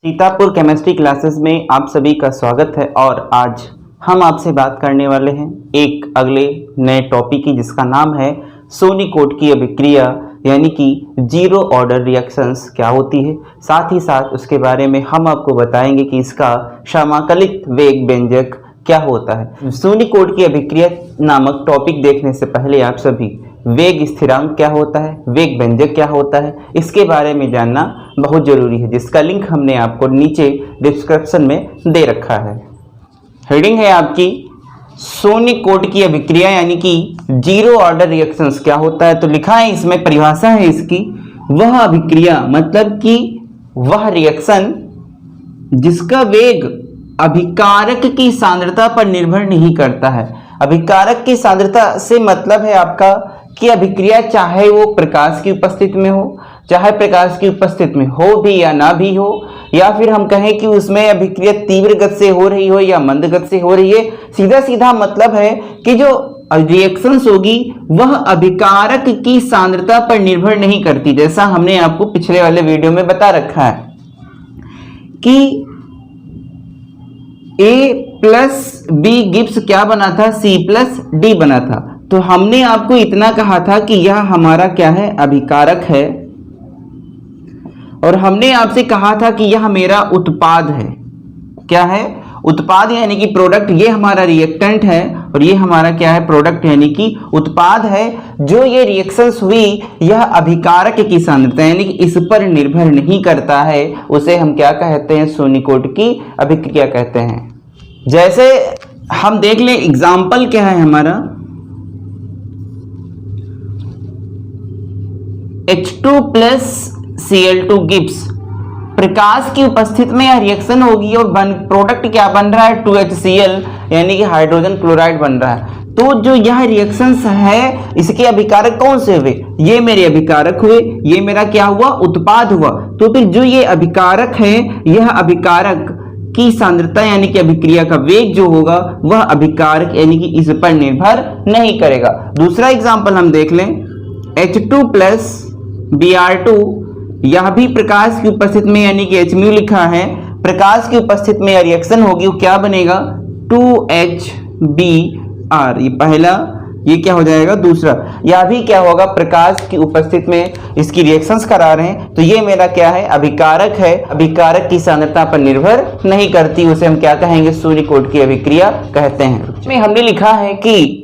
Sitapur chemistry classes में आप सभी का स्वागत है। और आज हम आपसे बात करने वाले हैं एक अगले नए टॉपिक की, जिसका नाम है सोनीकोट की अभिक्रिया, यानी कि जीरो ऑर्डर रिएक्शंस क्या होती है। साथ ही साथ उसके बारे में हम आपको बताएंगे कि इसका समाकलित वेग व्यंजक क्या होता है। सोनीकोट की अभिक्रिया नामक टॉपिक देखने से पहले आप सभी वेग स्थिरांक क्या होता है, वेग व्यंजक क्या होता है, इसके बारे में जानना बहुत जरूरी है, जिसका लिंक हमने आपको नीचे डिस्क्रिप्शन में दे रखा है। हेडिंग है आपकी सोनीकोट की अभिक्रिया यानी कि जीरो ऑर्डर रिएक्शंस क्या होता है। तो लिखा है, इसमें परिभाषा है इसकी, वह अभिक्रिया मतलब कि वह रिएक्शन जिसका वेग अभिकारक की सांद्रता पर निर्भर नहीं करता है। अभिकारक की सांद्रता से मतलब है आपका कि अभिक्रिया चाहे वो प्रकाश की उपस्थिति में हो, चाहे प्रकाश की उपस्थिति में हो भी या ना भी हो, या फिर हम कहें कि उसमें अभिक्रिया तीव्र गति से हो रही हो या मंद गति से हो रही है, सीधा सीधा मतलब है कि जो रिएक्शंस होगी वह अभिकारक की सांद्रता पर निर्भर नहीं करती। जैसा हमने आपको पिछले वाले वीडियो में बता रखा है कि A प्लस बी गिब्स क्या बना था, C प्लस डी बना था। तो हमने आपको इतना कहा था कि यह हमारा क्या है, अभिकारक है, और हमने आपसे कहा था कि यह मेरा उत्पाद है। क्या है? उत्पाद यानी कि प्रोडक्ट। ये हमारा रिएक्टेंट है और ये हमारा क्या है, प्रोडक्ट यानी कि उत्पाद है। जो ये रिएक्शंस हुई यह अभिकारक की सांद्रता यानी कि इस पर निर्भर नहीं करता है, उसे हम क्या कहते हैं, सोनीकोट की अभिक्रिया कहते हैं। जैसे हम देख लें, एग्जाम्पल क्या है हमारा, H2 प्लस Cl2 गिब्स। प्रकाश की उपस्थिति में यह रिएक्शन होगी और प्रोडक्ट क्या बन रहा है, 2HCl यानी कि हाइड्रोजन क्लोराइड बन रहा है। तो जो यह रिएक्शंस है इसके अभिकारक कौन से हुए, ये मेरे अभिकारक हुए, ये मेरा क्या हुआ, उत्पाद हुआ। तो फिर जो ये अभिकारक है, यह अभिकारक की सांद्रता यानी कि अभिक्रिया का वेग जो होगा वह अभिकारक यानी कि इस पर निर्भर नहीं करेगा। दूसरा एग्जाम्पल हम देख लें, H2 प्लस Br2, यह भी प्रकाश की उपस्थिति में यानी कि Hµ लिखा है, प्रकाश की उपस्थिति में रिएक्शन होगी, वो क्या बनेगा, 2HBr। ये पहला, ये क्या हो जाएगा, दूसरा। यह भी क्या होगा, प्रकाश की उपस्थिति में इसकी रिएक्शंस करा रहे हैं, तो ये मेरा क्या है, अभिकारक है। अभिकारक की सांद्रता पर निर्भर नहीं करती, उसे हम क्या कहेंगे, सोनीकोट की अभिक्रिया कहते हैं। इसमें हमने लिखा है कि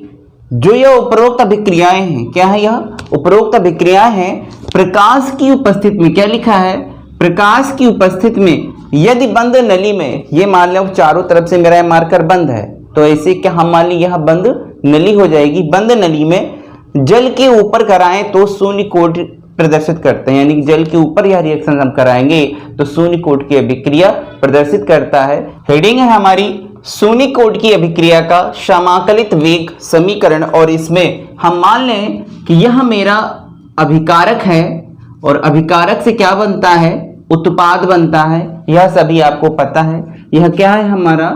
जो यह उपरोक्त अभिक्रियाएं हैं, क्या है, यह उपरोक्त अभिक्रियाएं हैं प्रकाश की उपस्थिति में। क्या लिखा है, प्रकाश की उपस्थिति में यदि बंद नली में, ये मान लो चारों तरफ से मेरा मार्कर बंद है, तो ऐसे क्या हम मान ली यह बंद नली हो जाएगी। बंद नली में जल के ऊपर कराएं तो सोनीकोट प्रदर्शित करते हैं, यानी कि जल के ऊपर यह रिएक्शन हम कराएंगे तो सोनीकोट की अभिक्रिया प्रदर्शित करता है। हेडिंग है हमारी सोनीकोट की अभिक्रिया का समाकलित वेग समीकरण, और इसमें हम मान लें कि यह मेरा अभिकारक है और अभिकारक से क्या बनता है, उत्पाद बनता है। यह सभी आपको पता है। यह क्या है, हमारा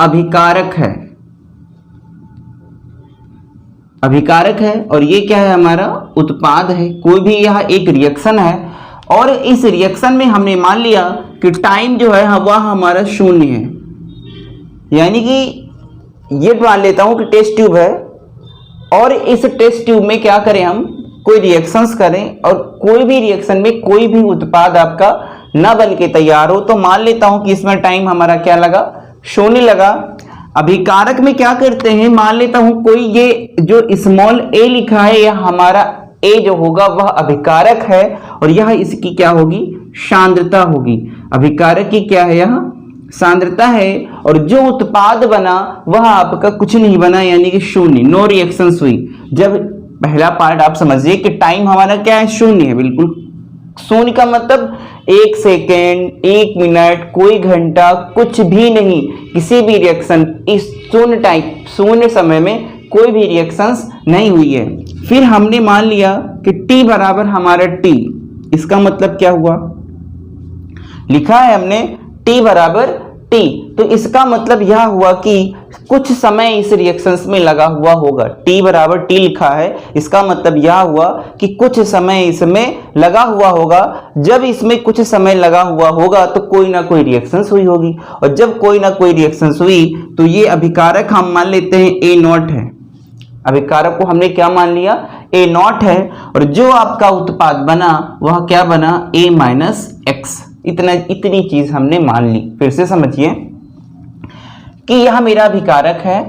अभिकारक है, अभिकारक है, और ये क्या है, हमारा उत्पाद है। कोई भी यह एक रिएक्शन है और इस रिएक्शन में हमने मान लिया कि टाइम जो है वह हमारा शून्य है, यानी कि ये मान लेता हूं कि टेस्ट ट्यूब है और इस टेस्ट ट्यूब में क्या करें, हम कोई रिएक्शंस करें और कोई भी रिएक्शन में कोई भी उत्पाद आपका न बन के तैयार हो, तो मान लेता हूं कि इसमें टाइम हमारा क्या लगा, शून्य लगा। अभिकारक में क्या करते हैं, मान लेता हूं कोई ये जो स्मॉल a लिखा है, यह हमारा a जो होगा वह अभिकारक है और यह इसकी क्या होगी, सांद्रता होगी। अभिकारक की क्या है, यह सांद्रता है, और जो उत्पाद बना वह आपका कुछ नहीं बना, यानी कि शून्य, नो रिएक्शंस हुई। जब पहला पार्ट आप समझिए कि टाइम हमारा क्या है, शून्य है, बिल्कुल शून्य का मतलब 1 सेकेंड, 1 मिनट, कोई घंटा, कुछ भी नहीं, किसी भी रिएक्शन इस शून्य टाइम, शून्य समय में कोई भी रिएक्शंस नहीं हुई है। फिर हमने मान लिया कि T बराबर हमारा T, इसका मतलब क्या हुआ, लिखा है हमने T बराबर टी, तो इसका मतलब यह हुआ कि कुछ समय इस रिएक्शंस में लगा हुआ होगा। टी बराबर टी लिखा है, इसका मतलब यह हुआ कि कुछ समय इसमें लगा हुआ होगा। जब इसमें कुछ समय लगा हुआ होगा तो कोई ना कोई रिएक्शंस हुई होगी, और जब कोई ना कोई रिएक्शंस हुई तो ये अभिकारक हम मान लेते हैं ए नॉट है। अभिकारक को हमने क्या मान लिया, ए नॉट है, और जो आपका उत्पाद बना वह क्या बना, ए माइनस एक्स। इतनी चीज हमने मान ली। फिर से समझिए कि यह मेरा अभिकारक है,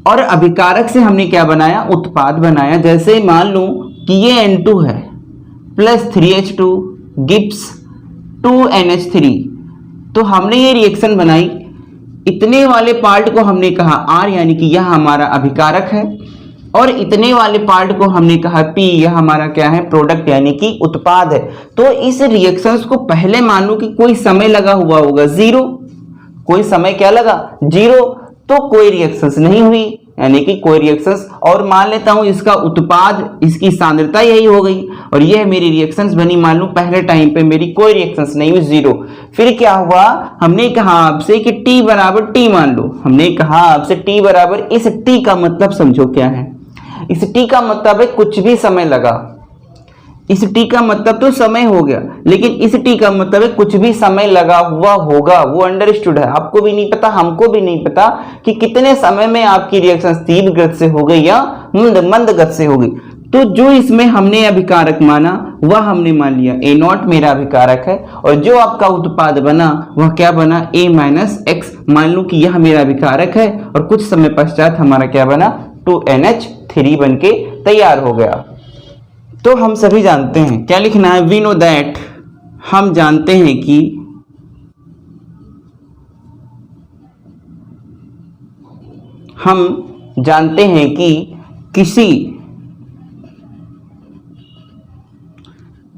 और अभिकारक से हमने क्या बनाया, उत्पाद बनाया। जैसे मान लूं कि ये N2 है प्लस 3H2 गिव्स 2NH3, तो हमने ये रिएक्शन बनाई। इतने वाले पार्ट को हमने कहा R, यानी कि यह हमारा अभिकारक है, और इतने वाले पार्ट को हमने कहा P, यह हमारा क्या है, प्रोडक्ट यानी कि उत्पाद है। तो इस रिएक्शंस को पहले मानो कि कोई समय लगा हुआ होगा, 0। कोई समय क्या लगा, 0, तो कोई रिएक्शंस नहीं हुई, यानी कि कोई रिएक्शंस। और मान लेता हूं इसका उत्पाद, इसकी सांद्रता यही हो गई, और यह मेरी रिएक्शंस बनी। मान लूं पहले टाइम पे मेरी कोई रिएक्शंस नहीं हुई, 0। फिर क्या हुआ, हमने कहा आपसे कि T बराबर T मान लो। हमने कहा आपसे T बराबर, इस T का मतलब समझो क्या है, इस T का मतलब है कुछ भी समय लगा। इस T का मतलब तो समय हो गया, लेकिन इस T का मतलब है कुछ भी समय लगा हुआ होगा। वो अंडरस्टूड है, आपको भी नहीं पता, हमको भी नहीं पता कि कितने समय में आपकी रिएक्शन तीव्र गति से हो गई या मंद गति से हो गई। तो जो इसमें हमने अभिकारक माना वह हमने मान लिया, ए नॉट मेरा अभिकारक है, और जो आपका उत्पाद बना वह क्या बना, ए माइनस एक्स। मान लो कि यह मेरा अभिकारक है, और कुछ समय पश्चात हमारा क्या बना, 2NH3 बन के तैयार हो गया। तो हम सभी जानते हैं, क्या लिखना है, वी नो दैट, हम जानते हैं कि किसी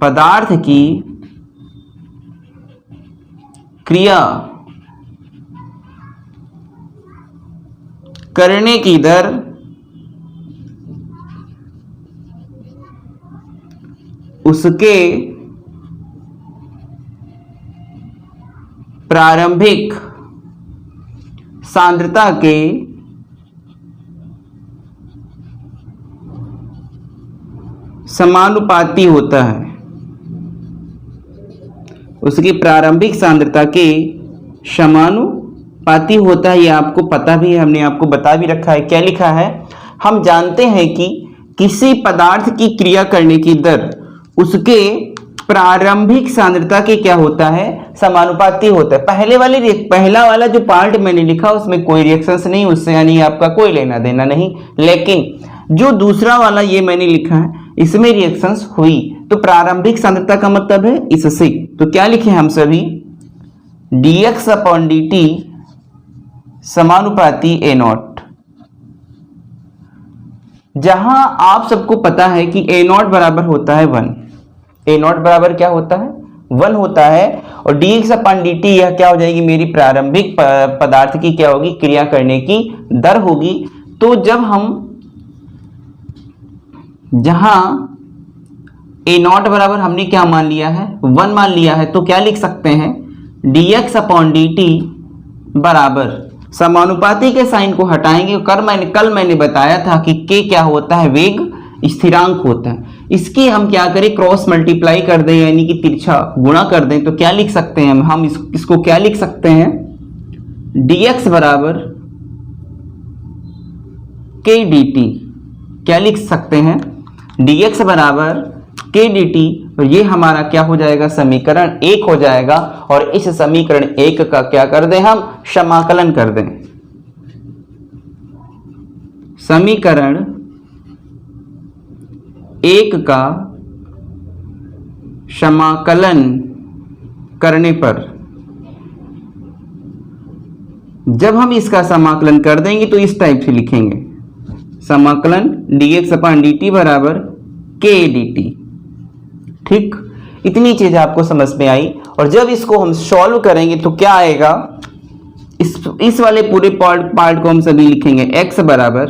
पदार्थ की क्रिया करने की दर उसके प्रारंभिक सांद्रता के समानुपाती होता है। उसकी प्रारंभिक सांद्रता के समानुपाती होता है, ये आपको पता भी है, हमने आपको बता भी रखा है। क्या लिखा है, हम जानते हैं कि किसी पदार्थ की क्रिया करने की दर उसके प्रारंभिक सांद्रता के क्या होता है, समानुपाती होता है। पहला वाला जो पार्ट मैंने लिखा उसमें कोई रिएक्शंस नहीं, उससे यानी आपका कोई लेना देना नहीं। लेकिन जो दूसरा वाला ये मैंने लिखा है इसमें रिएक्शंस हुई, तो प्रारंभिक सांद्रता का मतलब है इससे। तो क्या लिखे हम सभी, dx/dt समानुपाती ए नॉट। जहां आप सबको पता है कि ए नॉट बराबर होता है 1, ए नॉट बराबर क्या होता है, 1 होता है, और dx/dt यह क्या हो जाएगी, मेरी प्रारंभिक पदार्थ की क्या होगी, क्रिया करने की दर होगी। तो जहां ए नॉट बराबर हमने क्या मान लिया है, 1 मान लिया है, तो क्या लिख सकते हैं, dx/dt बराबर, समानुपाती के साइन को हटाएंगे। कल मैंने बताया था कि k क्या होता है, वेग स्थिरांक होता है। इसकी हम क्या करें, क्रॉस मल्टीप्लाई कर दें, यानी कि तिरछा गुणा कर दें। तो क्या लिख सकते हैं हम इसको क्या लिख सकते हैं, dx बराबर k dt। क्या लिख सकते हैं, dx बराबर k dt, और ये हमारा क्या हो जाएगा, समीकरण 1 हो जाएगा। और इस समीकरण 1 का क्या कर दें, हम समाकलन कर दें। समीकरण 1 का समाकलन करने पर, जब हम इसका समाकलन कर देंगे तो इस टाइप से लिखेंगे, समाकलन dx/dt बराबर k dt। ठीक, इतनी चीज आपको समझ में आई। और जब इसको हम सॉल्व करेंगे तो क्या आएगा, इस वाले पूरे पार्ट को हम सभी लिखेंगे, x बराबर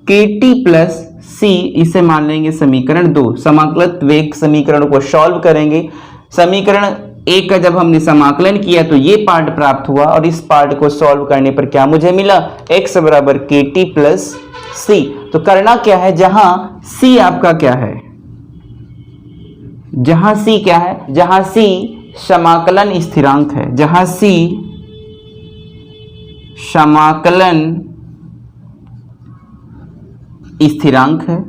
kt प्लस c, इसे मान लेंगे समीकरण 2। समाकलित वेग समीकरण को सॉल्व करेंगे। समीकरण ए का जब हमने समाकलन किया तो ये पार्ट प्राप्त हुआ और इस पार्ट को सॉल्व करने पर क्या मुझे मिला, x बराबर के टी प्लस सी। तो करना क्या है, जहां c आपका क्या है, जहां c क्या है, जहां c समाकलन स्थिरांक है, जहां c समाकलन स्थिरांक है,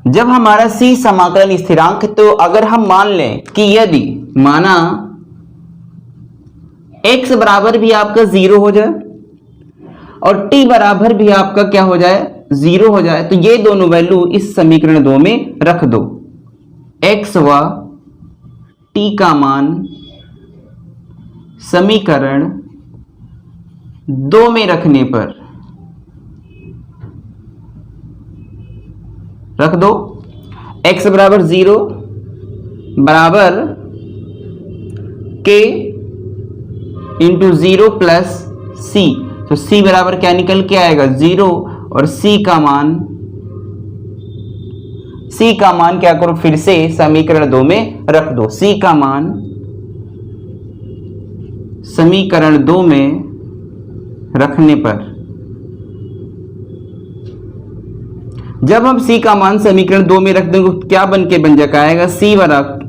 जब हमारा c समाकलन स्थिरांक है तो अगर हम मान लें कि यदि माना x बराबर भी आपका 0 हो जाए और t बराबर भी आपका क्या हो जाए, 0 हो जाए, तो ये दोनों वैल्यू इस समीकरण 2 में रख दो। x व t का मान समीकरण 2 में रखने पर रख दो। x बराबर 0 बराबर k इंटू 0 प्लस c, तो c बराबर क्या निकल के आएगा, 0, और c का मान क्या करो, फिर से समीकरण 2 में रख दो। c का मान समीकरण 2 में रखने पर, जब हम c का मान समीकरण 2 में रख देंगे तो क्या बन के बन जाएगा,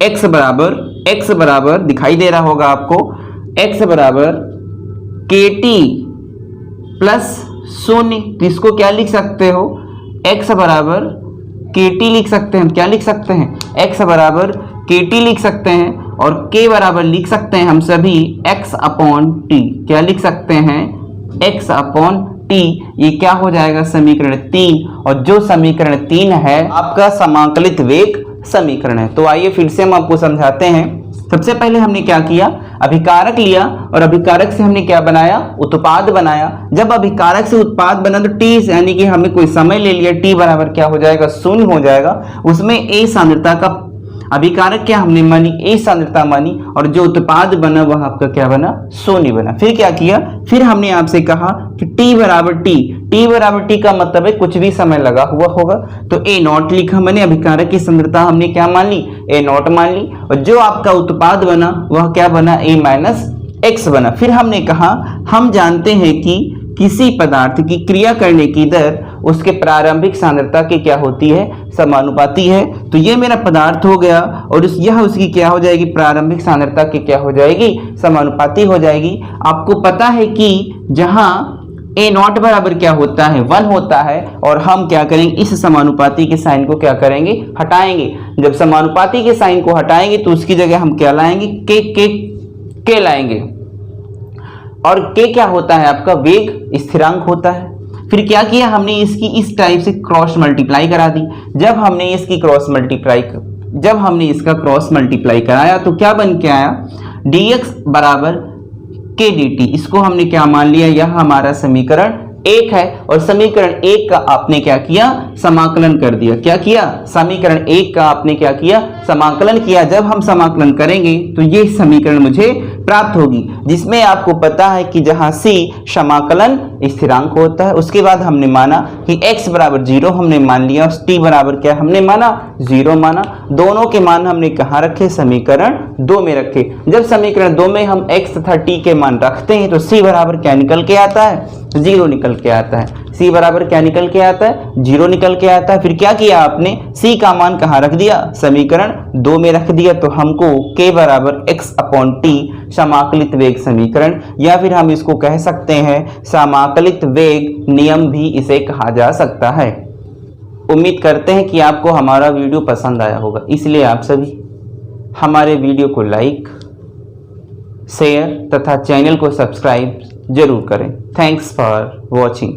x बराबर दिखाई दे रहा होगा आपको, x बराबर के टी प्लस 0। तो इसको क्या लिख सकते हो, x बराबर के टी लिख सकते हैं, हम क्या लिख सकते हैं, x बराबर के टी लिख सकते हैं, और k बराबर लिख सकते हैं हम सभी x अपॉन टी। क्या लिख सकते हैं, x अपॉन टी। ये क्या हो जाएगा, समीकरण 3, और जो समीकरण 3 है आपका समाकलित वेग समीकरण है। तो आइए फिर से हम आपको समझाते हैं। सबसे पहले हमने क्या किया, अभिकारक लिया और अभिकारक से हमने क्या बनाया, उत्पाद बनाया। जब अभिकारक से उत्पाद बना तो t यानी कि हमें कोई समय ले लिया, t बराबर क्या हो जाएगा, 0 हो जाएगा। उसमें a सांद्रता का अभिकारक क्या हमने मानी, a सांद्रता मानी, और जो उत्पाद बना वह आपका क्या बना, 0 बना। फिर क्या किया, फिर हमने आपसे कहा कि t बराबर t का मतलब है कुछ भी समय लगा हुआ होगा, तो a नॉट लिखा मैंने, अभिकारक की सांद्रता हमने क्या मान ली, a नॉट मान ली, और जो आपका उत्पाद बना वह क्या बना, a माइनस x बना। फिर हमने कहा हम जानते हैं कि किसी पदार्थ की क्रिया करने की दर उसके प्रारंभिक सांद्रता की क्या होती है, समानुपाती है। तो ये मेरा पदार्थ हो गया और यह उसकी क्या हो जाएगी, प्रारंभिक सांद्रता की क्या हो जाएगी, समानुपाती हो जाएगी। आपको पता है कि जहां a नॉट बराबर क्या होता है, 1 होता है, और हम क्या करेंगे, इस समानुपाती के साइन को क्या करेंगे, हटाएंगे। जब समानुपाती के साइन को हटाएंगे तो उसकी जगह हम क्या लाएंगे, के लाएंगे, और k क्या होता है आपका, वेग स्थिरांक होता है। फिर क्या किया हमने, इसकी इस टाइप से क्रॉस मल्टीप्लाई करा दी। जब हमने इसका क्रॉस मल्टीप्लाई कराया तो क्या बन के आया, dx बराबर k dt। इसको हमने क्या मान लिया, यह हमारा समीकरण 1 है, और समीकरण 1 का आपने क्या किया, समाकलन कर दिया। क्या किया, समीकरण 1 का आपने क्या किया, समाकलन किया। जब हम समाकलन करेंगे तो ये समीकरण मुझे प्राप्त होगी, जिसमें आपको पता है कि जहां c समाकलन स्थिरांक होता है। उसके बाद हमने माना कि x बराबर 0 हमने मान लिया, और t बराबर क्या हमने माना, 0 माना। दोनों के मान हमने कहाँ रखे, समीकरण 2 में रखे। जब समीकरण 2 में हम x तथा t के मान रखते हैं तो c बराबर क्या निकल के आता है, 0 निकल के आता है। c बराबर क्या निकल के आता है, 0 निकल के आता है। फिर क्या किया आपने, c का मान कहाँ रख दिया, समीकरण 2 में रख दिया। तो हमको k बराबर x अपॉन टी समाकलित वेग समीकरण, या फिर हम इसको कह सकते हैं समाकलित वेग नियम भी इसे कहा जा सकता है। उम्मीद करते हैं कि आपको हमारा वीडियो पसंद आया होगा, इसलिए आप सभी हमारे वीडियो को लाइक, शेयर तथा चैनल को सब्सक्राइब जरूर करें। Thanks for watching.